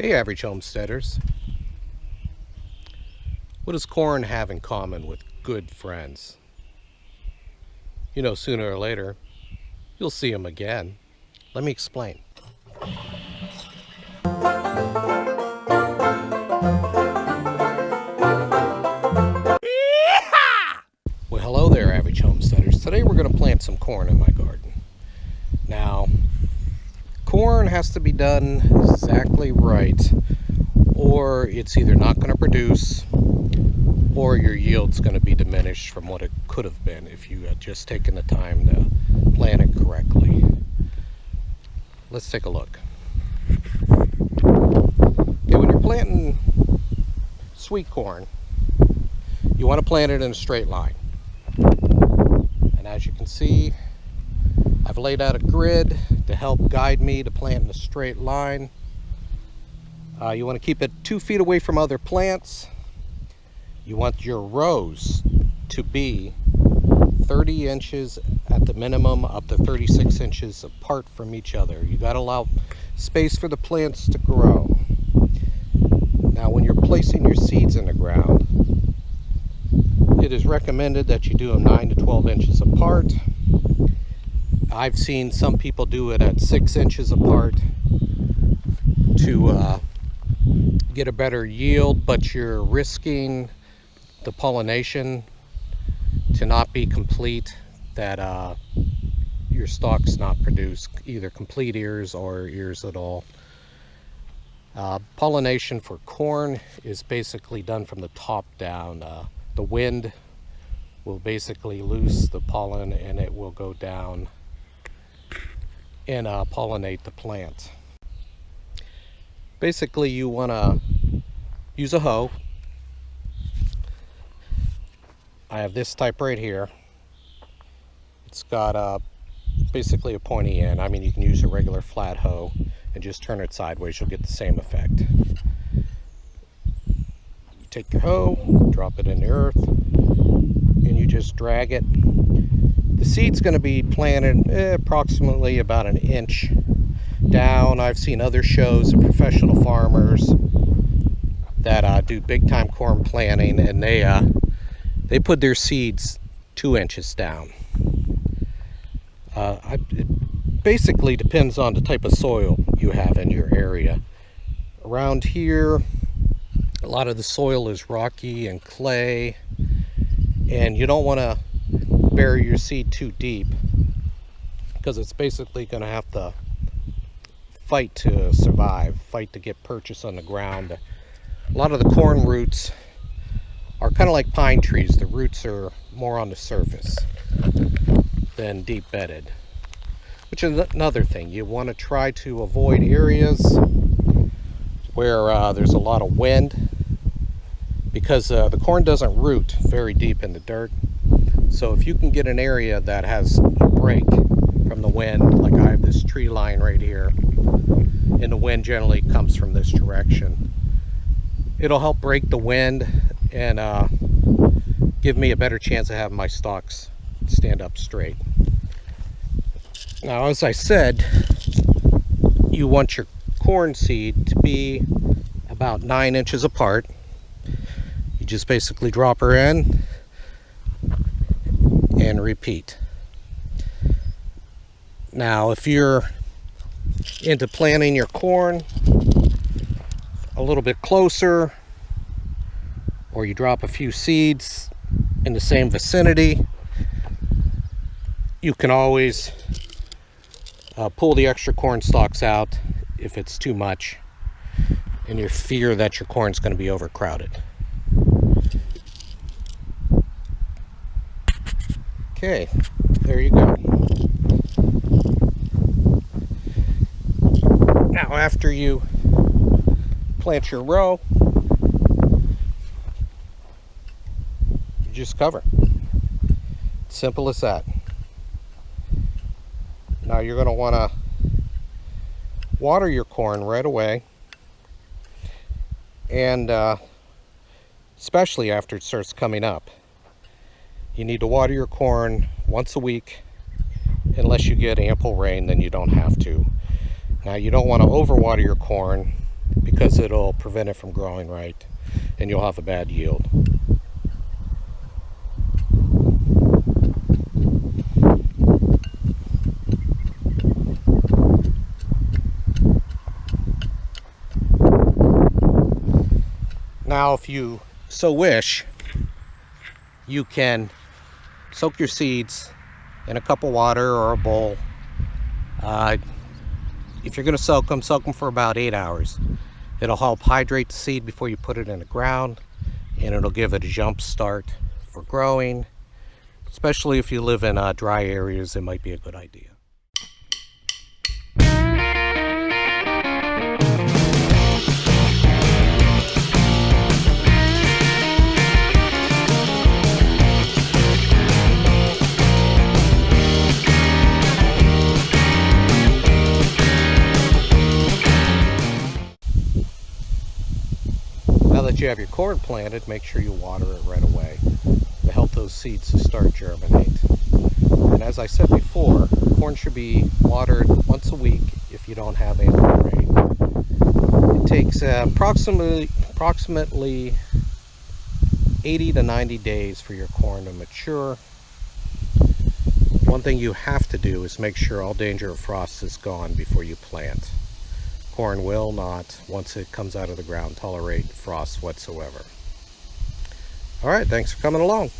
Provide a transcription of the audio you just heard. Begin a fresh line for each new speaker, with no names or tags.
Hey, average homesteaders. What does corn have in common with good friends? You know, sooner or later, you'll see them again. Let me explain. Well, hello there, average homesteaders. Today we're going to plant some corn in my garden. Now, corn has to be done exactly right, or it's either not going to produce or your yield's going to be diminished from what it could have been if you had just taken the time to plant it correctly. Let's take a look. Okay, when you're planting sweet corn, you want to plant it in a straight line. And as you can see, I've laid out a grid to help guide me to plant in a straight line. You want to keep it 2 feet away from other plants. You want your rows to be 30 inches at the minimum, up to 36 inches apart from each other. You got to allow space for the plants to grow. Now, when you're placing your seeds in the ground, it is recommended that you do them 9 to 12 inches apart. I've seen some people do it at 6 inches apart to get a better yield, but you're risking the pollination to not be complete, that your stalks not produce either complete ears or ears at all. Pollination for corn is basically done from the top down. The wind will basically loose the pollen and it will go down and pollinate the plant. Basically, you want to use a hoe. I have this type right here. It's got basically a pointy end. I mean, you can use a regular flat hoe and just turn it sideways. You'll get the same effect. You take your hoe, drop it in the earth, and you just drag it. The seed's going to be planted approximately about 1 inch down. I've seen other shows of professional farmers that do big time corn planting, and they put their seeds 2 inches down. It basically depends on the type of soil you have in your area. Around here, a lot of the soil is rocky and clay, and you don't want to bury your seed too deep because it's basically going to have to fight to survive, fight to get purchase on the ground. A lot of the corn roots are kind of like pine trees. The roots are more on the surface than deep bedded, which is another thing. You want to try to avoid areas where there's a lot of wind, because the corn doesn't root very deep in the dirt. So if you can get an area that has a break from the wind, like I have this tree line right here, and the wind generally comes from this direction, it'll help break the wind and give me a better chance of having my stalks stand up straight. Now, as I said, you want your corn seed to be about 9 inches apart. You just basically drop her in and repeat. Now, if you're into planting your corn a little bit closer, or you drop a few seeds in the same vicinity, you can always pull the extra corn stalks out if it's too much and you fear that your corn's going to be overcrowded. Okay, there you go. Now, after you plant your row, you just cover. Simple as that. Now, you're going to want to water your corn right away, and especially after it starts coming up. You need to water your corn once a week. Unless you get ample rain, then you don't have to. Now, you don't want to overwater your corn because it'll prevent it from growing right, and you'll have a bad yield. Now, if you so wish, you can soak your seeds in a cup of water or a bowl. If you're going to soak them for about 8 hours. It'll help hydrate the seed before you put it in the ground, and it'll give it a jump start for growing. Especially if you live in dry areas, it might be a good idea. Now that you have your corn planted, make sure you water it right away to help those seeds to start germinate. And as I said before, corn should be watered once a week if you don't have annual rain. It takes approximately 80 to 90 days for your corn to mature. One thing you have to do is make sure all danger of frost is gone before you plant. Corn will not, once it comes out of the ground, tolerate frost whatsoever. All right, thanks for coming along.